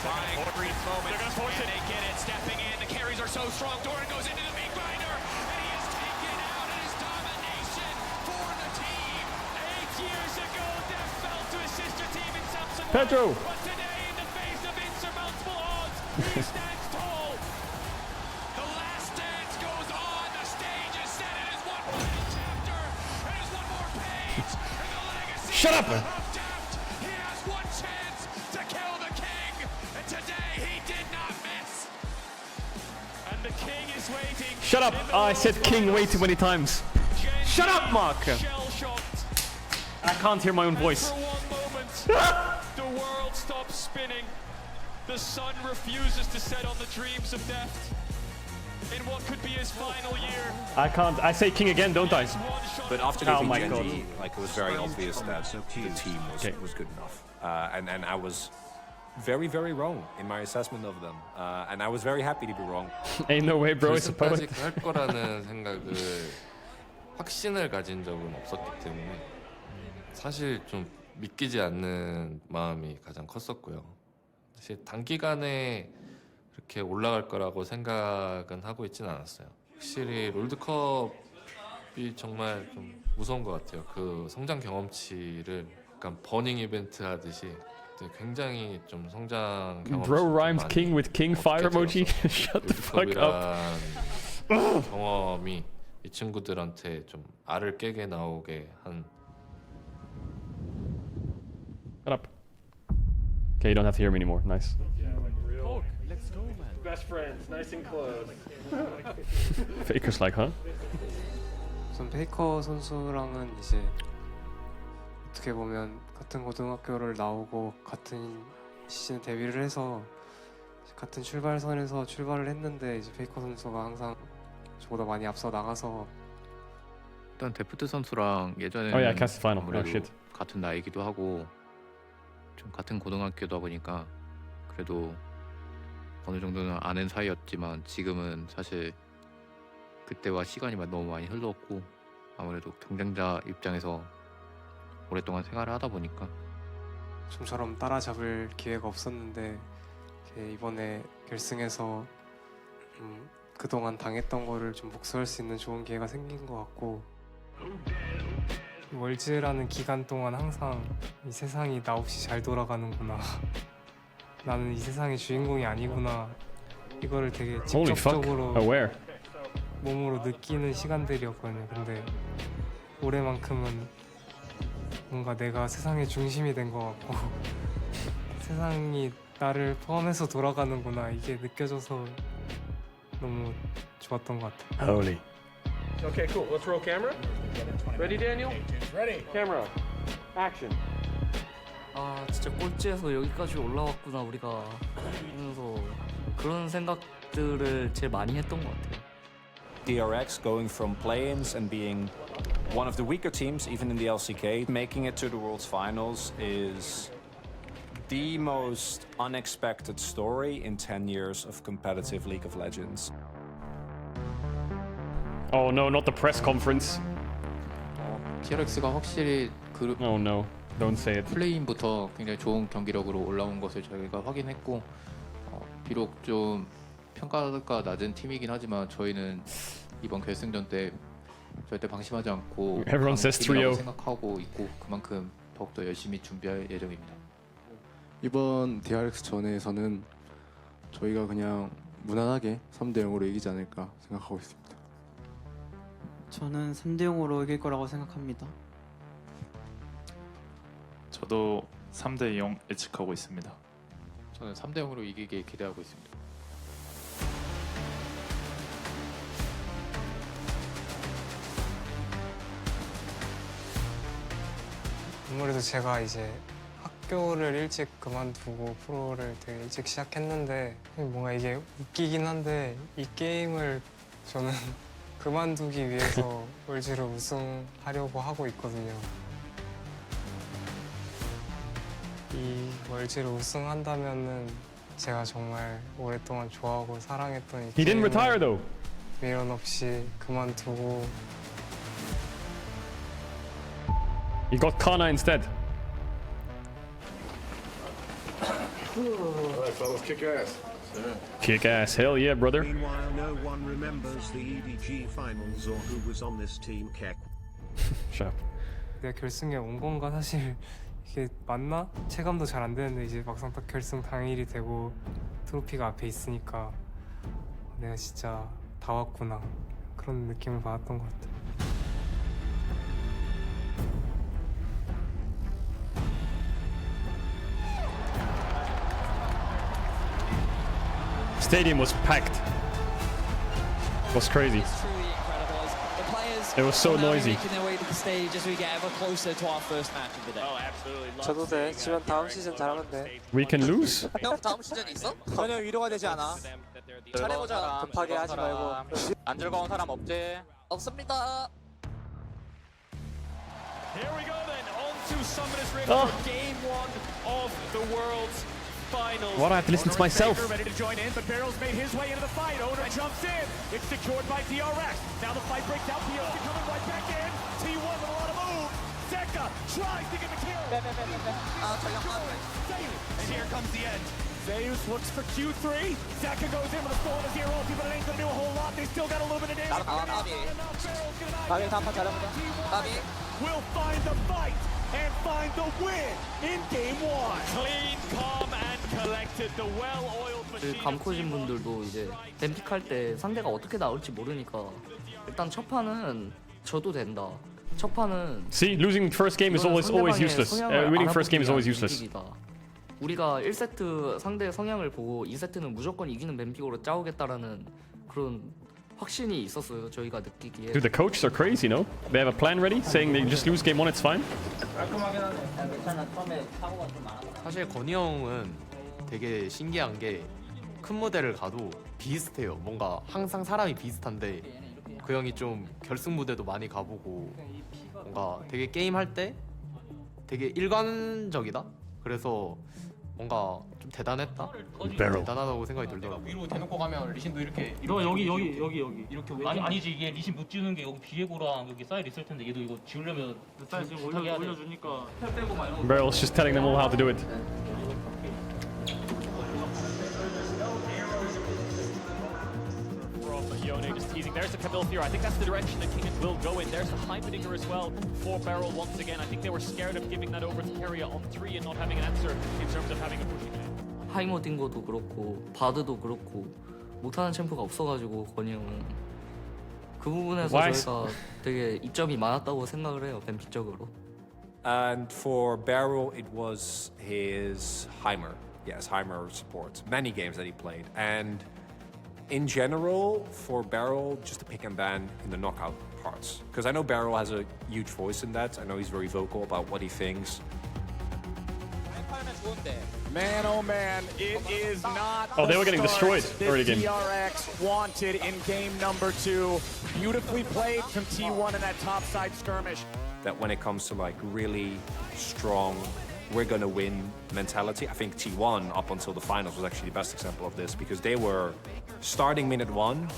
Trying a brief moment. They're going to force it. They get it. Stepping in. The carries are so strong. Doran goes into the meat grinder. And he is taken out. It is domination for the team. 8 years ago, Def fell to his sister team in Samsung. Pedro. But today, in the face of insurmountable odds, he stands tall. The last dance goes on. The stage is set. It is one final chapter. It is one more page. And the legacy Shut up! of Deft. He has one chance to kill the king. And today, he did not miss. And the king is waiting. Shut up! Oh, I said king way too many times. Shut up, Mark! I can't hear my own voice. For one moment, the world stops spinning. The sun refuses to set on the dreams of Deft. In what could be his final year. I can't. I say king again, don't I? But after Oh defeating my Gen God. G, like it was very obvious that the team was good enough, and I was very, very wrong in my assessment of them. And I was very happy to be wrong. Ain't no way, bro. It's a poet. 결승까지 갈 거라는 생각을 확신을 가진 적은 없었기 때문에 사실 좀 믿기지 않는 마음이 가장 컸었고요. 사실 단기간에 그렇게 올라갈 거라고 생각은 하고 있진 않았어요. 확실히 롤드컵이 정말 좀 무서운 것 같아요. 그 성장 경험치를 약간 버닝 이벤트 하듯이 굉장히 좀 성장 경험치. Bro rhymes king with king fire emoji. Shut the fuck up. 경험이 이 친구들한테 좀 알을 깨게 나오게 한. Shut up. Okay, you don't have to hear me anymore. Nice. Let's go, man. Best friends, nice and close. Faker's like, huh? 우선 페이커 선수랑은 이제 어떻게 보면 같은 고등학교를 나오고 같은 시즌 데뷔를 해서 같은 출발선에서 출발을 했는데 이제 페이커 선수가 항상 저보다 많이 앞서 나가서 일단 데프트 선수랑 예전에는 Oh yeah, cast final. Oh 아무래도 shit. 같은 나이기도 하고 좀 같은 고등학교다 보니까 그래도 어느 정도는 아는 사이였지만 지금은 사실 그때와 시간이 너무 많이 흘렀고 아무래도 경쟁자 입장에서 오랫동안 생활을 하다 보니까 좀처럼 따라잡을 기회가 없었는데 이번에 결승에서 그동안 당했던 거를 좀 복수할 수 있는 좋은 기회가 생긴 것 같고 월즈라는 기간 동안 항상 이 세상이 나 없이 잘 돌아가는구나 나는 이 세상의 주인공이 아니구나 이거를 되게 직접적으로 몸으로 느끼는 시간들이었거든요. 근데 올해만큼은 뭔가 내가 세상의 중심이 된 것 같고 세상이 나를 포함해서 돌아가는구나 이게 느껴져서 너무 좋았던 것 같아요. Holy. Okay, cool. Let's roll camera. Ready, Daniel? Ready. Camera. Action. 아 진짜 꼴찌에서 여기까지 올라왔구나 우리가 하면서 그런 생각들을 제일 많이 했던 것 같아요. DRX going from play-ins and being one of the weaker teams, even in the LCK, making it to the World's Finals is the most unexpected story in 10 years of competitive League of Legends. Oh no, not the press conference. DRX가 확실히 그 Oh no, don't say it. 플레이인부터 굉장히 좋은 경기력으로 올라온 것을 저희가 확인했고 비록 좀 평가가 낮은 팀이긴 하지만 저희는 이번 결승전 때 절대 방심하지 않고 Everyone says 팀이라고 3-0. 생각하고 있고 그만큼 더욱더 열심히 준비할 예정입니다. 이번 DRX 전에서는 저희가 그냥 무난하게 3대0으로 이기지 않을까 생각하고 있습니다. 저는 3대0으로 이길 거라고 생각합니다. 저도 3대0 예측하고 있습니다. 저는 3대0으로 이기길 기대하고 있습니다. 아무래도 제가 이제 학교를 일찍 그만두고 프로를 되게 일찍 시작했는데 뭔가 이게 웃기긴 한데 이 게임을 저는 그만두기 위해서 월즈를 우승하려고 하고 있거든요. 이 월즈를 우승한다면은 제가 정말 오랫동안 좋아하고 사랑했던 이 He didn't retire though. 미련 없이 그만두고 He got Kana instead. Alright, fellas, kick ass. Kick ass, hell yeah, brother. Meanwhile, no one remembers the EDG finals or who was on this team. Keck. Shut up. 내가 결승에 온 건가 사실 이게 맞나? 체감도 잘 안 되는데 이제 막상 딱 결승 당일이 되고 트로피가 앞에 있으니까 내가 진짜 다 왔구나 그런 느낌을 받았던 것 같아. Stadium was packed. It was crazy. It was so noisy. Making their way to the stage as we get ever closer to our first match of the day. Oh, absolutely. 저도 돼. 지원 다음 시즌 잘하면 돼. We can lose. 형 다음 시즌 있어? 전혀 위로가 되지 않아. 잘해보자. 급하게 하지 말고. 안 즐거운 사람 없지? 없습니다. Here we go then, on to Summoners Rift for game one of the Worlds finals. Why do I have to listen to Owner and myself? Baker ready to join in, but Barrel's made his way into the fight. Owner jumps in. It's secured by DRX. Now the fight breaks out. POC coming right back in. T1 with a lot of moves. Zeka tries to get the kill. And here comes the end. Zeus looks for Q3. Zeka goes in with a full in his ear ulti, but it ain't gonna do a whole lot. They still got a little bit of damage. Will find the fight and find the win in game one. Clean, calm, and collected. The well-oiled machine. 감코진 분들도 이제 뱀픽할 때 상대가 어떻게 나올지 모르니까 일단 첫 판은 져도 된다. 첫 판은 See, losing first game is always useless. Winning first game is always useless. 우리가 1세트 상대의 성향을 보고 2세트는 무조건 이기는 뱀픽으로 짜오겠다라는 그런 확신이 있었어요. 저희가 느끼기에. Dude, the coaches are crazy, no? They have a plan ready, saying they just lose game one, it's fine. 사실 건희 형은 되게 신기한 게 큰 무대를 가도 비슷해요. 뭔가 항상 사람이 비슷한데 그 형이 좀 결승 무대도 많이 가보고 뭔가 되게 게임 할 때 되게 일관적이다. 그래서 뭔가 좀 대단했다. 대단하다고 생각이 들더라고요. 위로 대놓고 가면 리신도 이렇게 여기 이렇게 아니지 이게 리신 못 지우는 게 여기 비에고랑 여기 사일 있을 텐데 얘도 이거 지우려면 사일 지금 올려주니까 빼고 막 이런 Beryl's just telling them all how to do it. Yone just teasing. There's the Camille Fear. I think that's the direction that King will go in. There's the Heimerdinger as well for Beryl once again. I think they were scared of giving that over to Keria on 3 and not having an answer in terms of having a pushing in. 하이머딩거도 그렇고 바드도 그렇고 못하는 챔프가 없어가지고 건희 형은 그 부분에서 저희가 되게 이점이 많았다고 생각을 해요. 뱀픽적으로. And for Beryl, it was his Heimer. Yes, Heimer support. Many games that he played. And in general, for Beryl, just to pick and ban in the knockout parts. Because I know Beryl has a huge voice in that. I know he's very vocal about what he thinks. Man, oh man, it is not. Oh, they were getting destroyed early game. DRX wanted in game number 2. Beautifully played from T1 in that top side skirmish. That when it comes to like really strong, we're gonna win mentality, I think T1 up until the finals was actually the best example of this because they were starting minute 1,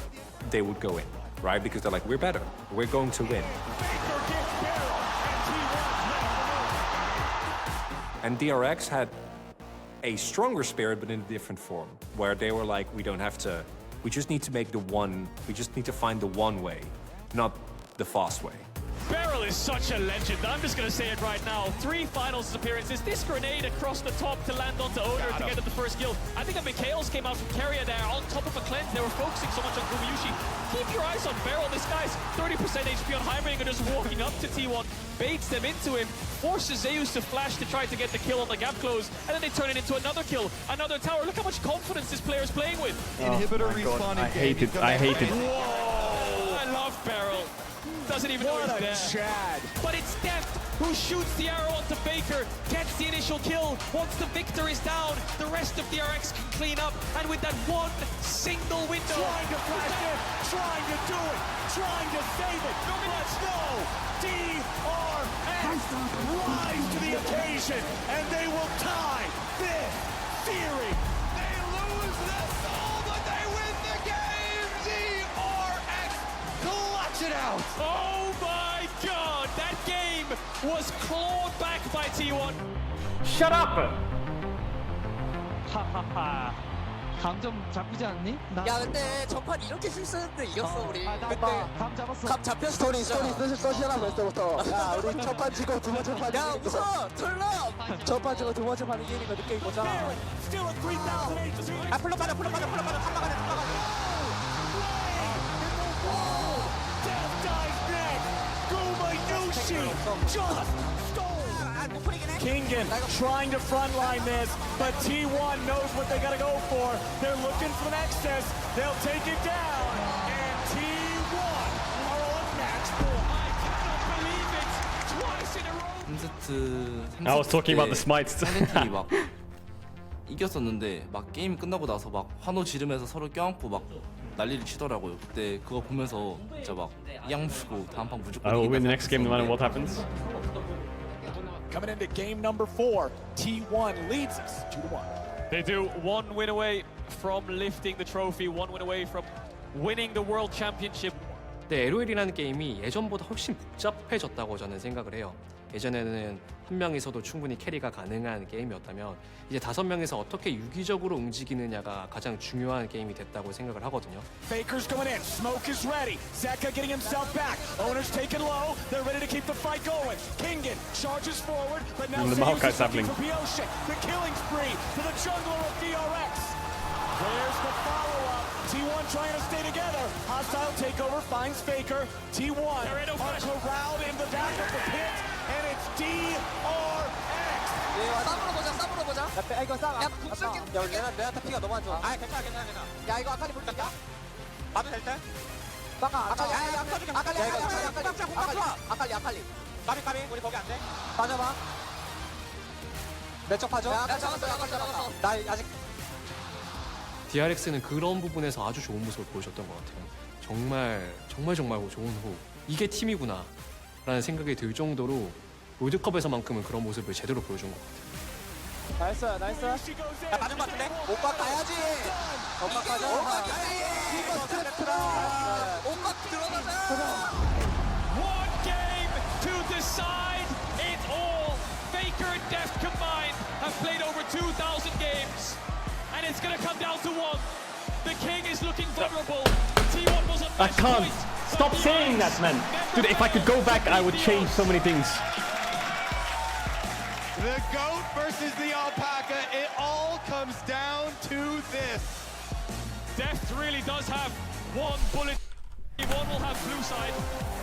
they would go in, right? Because they're like, we're better, we're going to win. And DRX had a stronger spirit, but in a different form, where they were like, we don't have to, we just need to make the one, we just need to find the one way, not the fast way. Beryl is such a legend. I'm just going to say it right now. 3 finals appearances. This grenade across the top to land onto Owner to get at the first kill. I think a Mikhails came out from Keria there on top of a cleanse. They were focusing so much on Kumiyushi. Keep your eyes on Beryl. This guy's 30% HP on Heimerdinger just walking up to T1, baits them into him, forces Zeus to flash to try to get the kill on the gap close, and then they turn it into another kill, another tower. Look how much confidence this player is playing with. Inhibitor respawning. I hate it. I hate it. Whoa! I love Beryl. Doesn't even know he's there. Chad. But it's Deft who shoots the arrow onto Baker, gets the initial kill. Once the victor is down, the rest of DRX can clean up. And with that one single window. Trying to flash in, trying to do it, trying to save it. But no, DRX rise to the occasion, and they will tie this series. They lose the soul, but they win the game. DRX clutch it out. Oh my god, that game was clawed back by T1. Shut up! 하하하. 감점 잡히지 않니? 야 근데 전판 이렇게 실수했는데 이겼어 우리. 근데 감 잡았어. 감 잡혔어. 스토리 시작한 벌써부터. 야 우리 첫판 치고 두 번째 판 야 웃어 털러. 첫판 치고 두 번째 판 이기니까 늦게 이거잖아. 아 풀러 빠져 탐막하네. Kingen trying to frontline this, but T1 knows what they gotta go for. They're looking for the Nexus. They'll take it down. And T1 are on match point. I cannot believe it. Twice in a row. I was talking about the smites. 상대팀이 막 이겼었는데 막 게임 끝나고 나서 막 환호 지르면서 서로 껴안고 막 난리를 치더라고요. 그때 그거 보면서 진짜 막 이양부고 다음 판 무조건 I will win the next game no matter what happens. Coming into game number 4, T1 leads us 2-1. They do one win away from lifting the trophy, one win away from winning the World Championship. 근데 LOL이라는 게임이 예전보다 훨씬 복잡해졌다고 저는 생각을 해요. 예전에는 한 명이서도 충분히 캐리가 가능한 게임이었다면 이제 5명이서 어떻게 유기적으로 움직이느냐가 가장 중요한 게임이 됐다고 생각을 하거든요. Faker's going in. Smoke is ready. Zeka getting himself back. Owner's taken low. They're ready to keep the fight going. Kingen charges forward, but now The Maokai's happening. for Pioshik. The killing spree for the jungler of DRX. There's the follow-up. T1 trying to stay together. Hostile takeover finds Faker. T1 are corralled in the back of the pit, and it's DRX. 싸움으로 보자. 야, 이거 싸움. 야, 궁쓸게. 야, 내가 피가 너무 안 좋아. 아, 괜찮아. 야, 이거 아칼리 볼게. 봐도 될 때? 아칼리. 까비. 우리 거기 안 돼. 빠져봐. 몇쪽 빠져? 야, 잡았어. 나 아직. DRX는 그런 부분에서 아주 좋은 모습을 보여줬던 것 같아요. 정말 좋은 호흡. 이게 팀이구나 라는 생각이 들 정도로 롤드컵에서만큼은 그런 모습을 제대로 보여준 것 같아요. 나이스. 야, 맞은 것 같은데? 오빠 가야지. 오빠 가자. 이거 스트레스라. 오빠 들어가자. One game to decide it all. Faker and Deft combined have played over 2,000 games. And it's going to come down to one. The king is looking vulnerable. T1 was I can't. Stop saying that, man. Dude, if I could go back, I would change so many things. The goat versus the alpaca. It all comes down to this. Deft really does have one bullet. One will have blue side.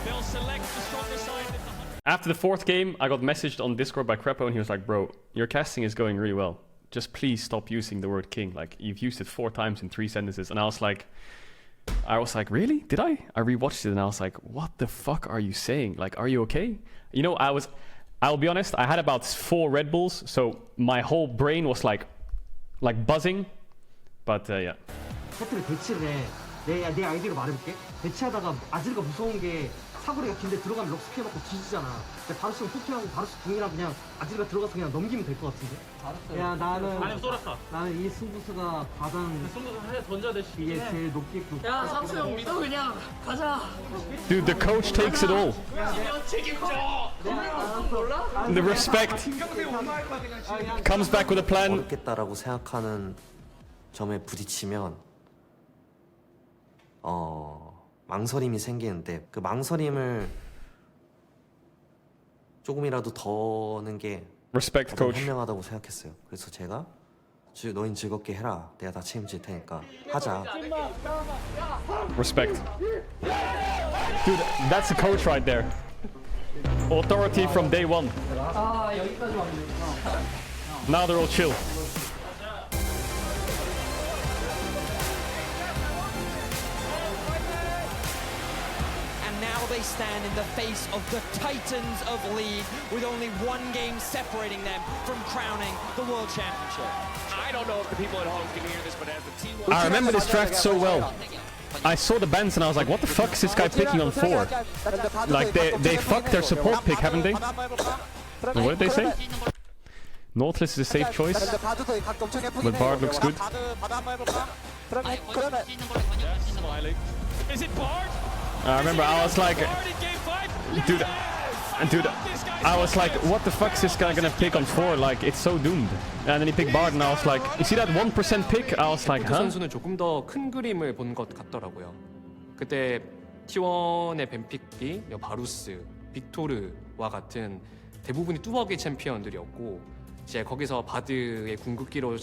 They'll select the stronger side. After the 4th game, I got messaged on Discord by Crepo, and he was like, bro, your casting is going really well. Just please stop using the word king. Like, you've used it 4 times in 3 sentences. And I was like, really? Did I? I rewatched it and I was like, what the fuck are you saying? Like, are you okay? You know, I'll be honest, I had about 4 Red Bulls, so my whole brain was like buzzing. But yeah. 세트를 배치를 해. 내 아이디어로 말해볼게. 배치하다가 아즈리가 무서운 게 사거리가 긴데 들어가면 럭스 피해먹고 뒤지잖아. 바루스랑 포킹하고 바루스 궁이랑 그냥 아즈리가 들어가서 그냥 넘기면 될 것 같은데? 야, 아니면 쏘라카. 나는 이 승부수가 가장 승부수 던져야 돼. 이게 제일 높게 야, 상수 형 믿어 그냥. 가자. Dude, the coach takes it all. 책임져. The respect comes back with a plan. 어렵겠다라고 생각하는 점에 부딪히면 망설임이 생기는데 그 망설임을 조금이라도 더는 게 Respect, coach. 현명하다고 생각했어요. 그래서 제가 너흰 즐겁게 해라. 내가 다 책임질 테니까 하자. Respect. Dude, that's the coach right there. Authority from day one. 아, 여기까지 왔네. Now they're all chill. Now they stand in the face of the Titans of League with only 1 game separating them from crowning the World Championship. I don't know if the people at home can hear this, but as the T1... I remember this draft so well. I saw the bans and I was like, what the fuck is this guy picking on 4? Like, they fucked their support pick, haven't they? What did they say? Nautilus is a safe choice, but Bard looks good. Is it Bard? I remember I was like, dude, I was like, what the fuck is this guy gonna pick on 4? Like, it's so doomed. And then he picked Bard and I was like, you see that 1% pick? I was like, huh? 선수는 조금 더 큰 그림을 본 것 같더라고요. 그때 T1의 뱀픽이 바루스, 빅토르와 같은 대부분이 뚜벅의 챔피언들이었고 이제 거기서 바드의 궁극기로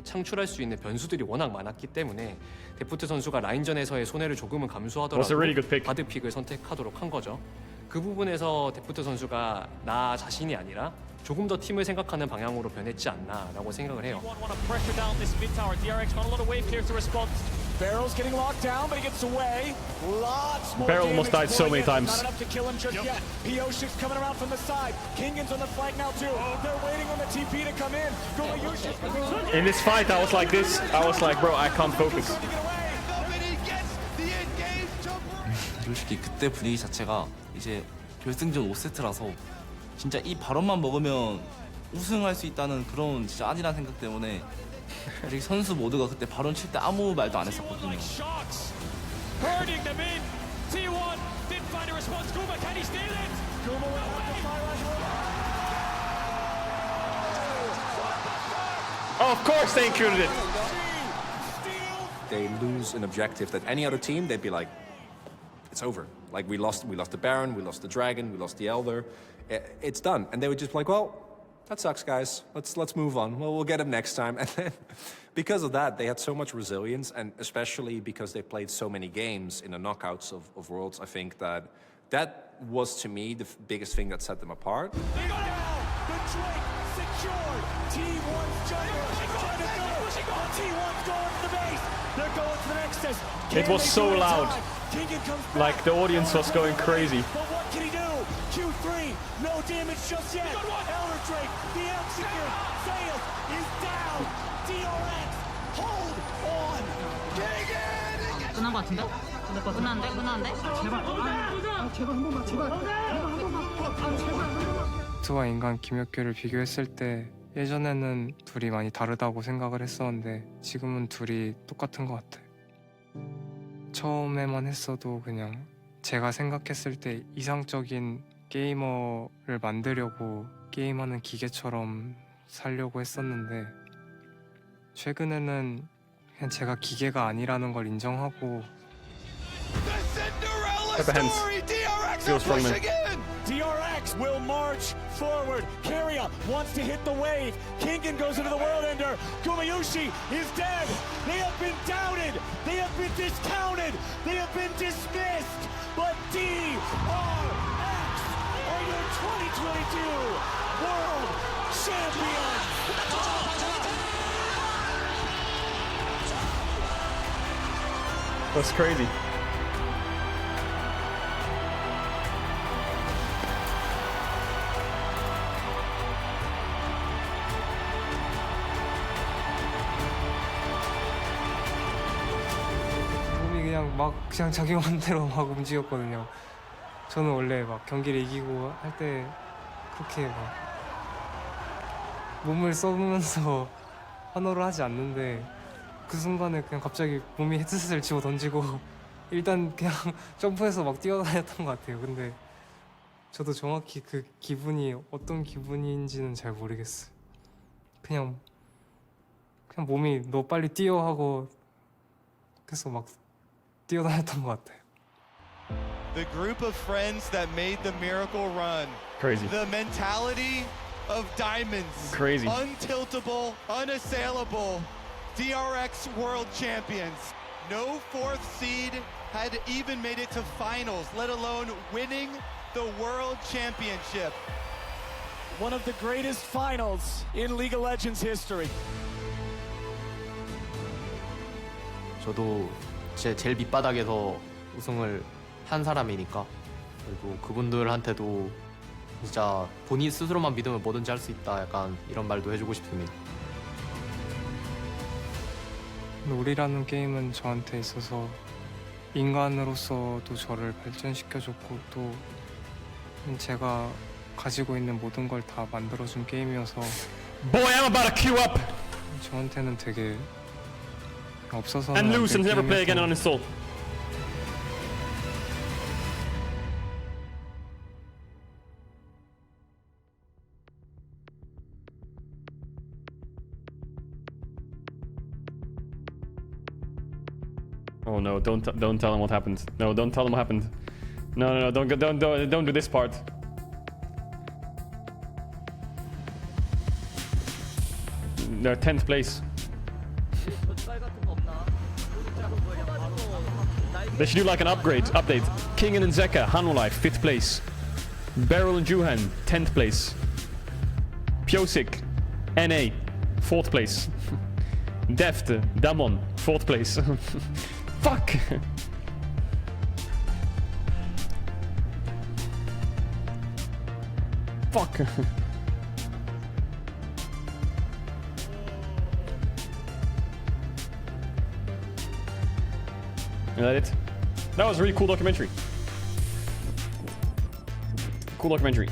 창출할 수 있는 변수들이 워낙 많았기 때문에 데프트 선수가 라인전에서의 손해를 조금은 감수하더라도 바드 픽을 선택하도록 한 거죠. 그 부분에서 데프트 선수가 나 자신이 아니라 조금 더 팀을 생각하는 방향으로 변했지 않나라고 생각을 해요. Barrel's getting locked down, but he gets away. Lots more Barrel almost died so many times. Not enough to kill him just yet. Pioshik's coming around from the side. Kingan's on the flank now too. They're waiting on the TP to come in. In this fight, I was like this. I was like, bro, I can't focus. 솔직히 그때 분위기 자체가 이제 결승전 5세트라서 진짜 이 발언만 먹으면 우승할 수 있다는 그런 진짜 안일한 생각 때문에 우리 선수 모두가 그때 발언 칠 때 아무 말도 안 했었거든요. Hurting them in. T1 didn't find a response. Guma, can he steal it? Guma will have to fire on. Of course they included it. They lose an objective that any other team, they'd be like, it's over. Like we lost the Baron, we lost the Dragon, we lost the Elder. It's done. And they would just be like, well, that sucks, guys. Let's move on. Well, we'll get him next time. And then because of that, they had so much resilience, and especially because they played so many games in the knockouts of Worlds, I think that was, to me, the biggest thing that set them apart. The Drake secured. T1's jungler trying to go. T1's going to the base. They're going to the Nexus. It was so loud. Like the audience was going crazy. But what can he do? Q3, no damage just yet. Elder Drake, the execute, Zeus is down. DRX, hold on. 끝난 것 같은데? 끝났는데? 트와 인간 김혁규를 비교했을 때 예전에는 둘이 많이 다르다고 생각을 했었는데 지금은 둘이 똑같은 것 같아. 처음에만 했어도 그냥 제가 생각했을 때 이상적인 게이머를 만들려고 게임하는 기계처럼 살려고 했었는데 최근에는 그냥 제가 기계가 아니라는 걸 인정하고 DRX will march forward. Keria wants to hit the wave. Kingen goes into the World Ender. Gumayushi is dead. They have been doubted. They have been discounted. They have been dismissed. But DRX are your 2022 World Champions. That's crazy. 그냥 자기 맘대로 막 움직였거든요. 저는 원래 막 경기를 이기고 할 때 그렇게 막 몸을 써면서 환호를 하지 않는데 그 순간에 그냥 갑자기 몸이 헤드셋을 집어 던지고 일단 그냥 점프해서 막 뛰어다녔던 것 같아요. 근데 저도 정확히 그 기분이 어떤 기분인지는 잘 모르겠어요. 그냥 몸이 너 빨리 뛰어 하고 그래서 막 뛰어다녔던 것 같아요. The group of friends that made the miracle run. Crazy. The mentality of diamonds. Crazy. Untiltable, unassailable. DRX World Champions. No fourth seed had even made it to finals, let alone winning the World Championship. One of the greatest finals in League of Legends history. 저도 제일 밑바닥에서 우승을 한 사람이니까 그리고 그분들한테도 진짜 본인 스스로만 믿으면 뭐든지 할 수 있다 약간 이런 말도 해주고 싶습니다. 롤이라는 게임은 저한테 있어서 인간으로서도 저를 발전시켜줬고 또 제가 가지고 있는 모든 걸 다 만들어준 게임이어서 Boy, I'm about to queue up! 저한테는 되게 없어서는 And lose and never play 게임이어서 again on install. Oh no! Don't tell them what happened. No, don't tell them what happened. No! Don't do this part. They're 10th place. They should do like an update. Kingen and Zeka, Hanwalife, 5th place. Beryl and Juhan, 10th place. Piosik, NA, 4th place. Deft, Damon, 4th place. Fuck! Fuck! Is that it? That was a really cool documentary. Cool documentary.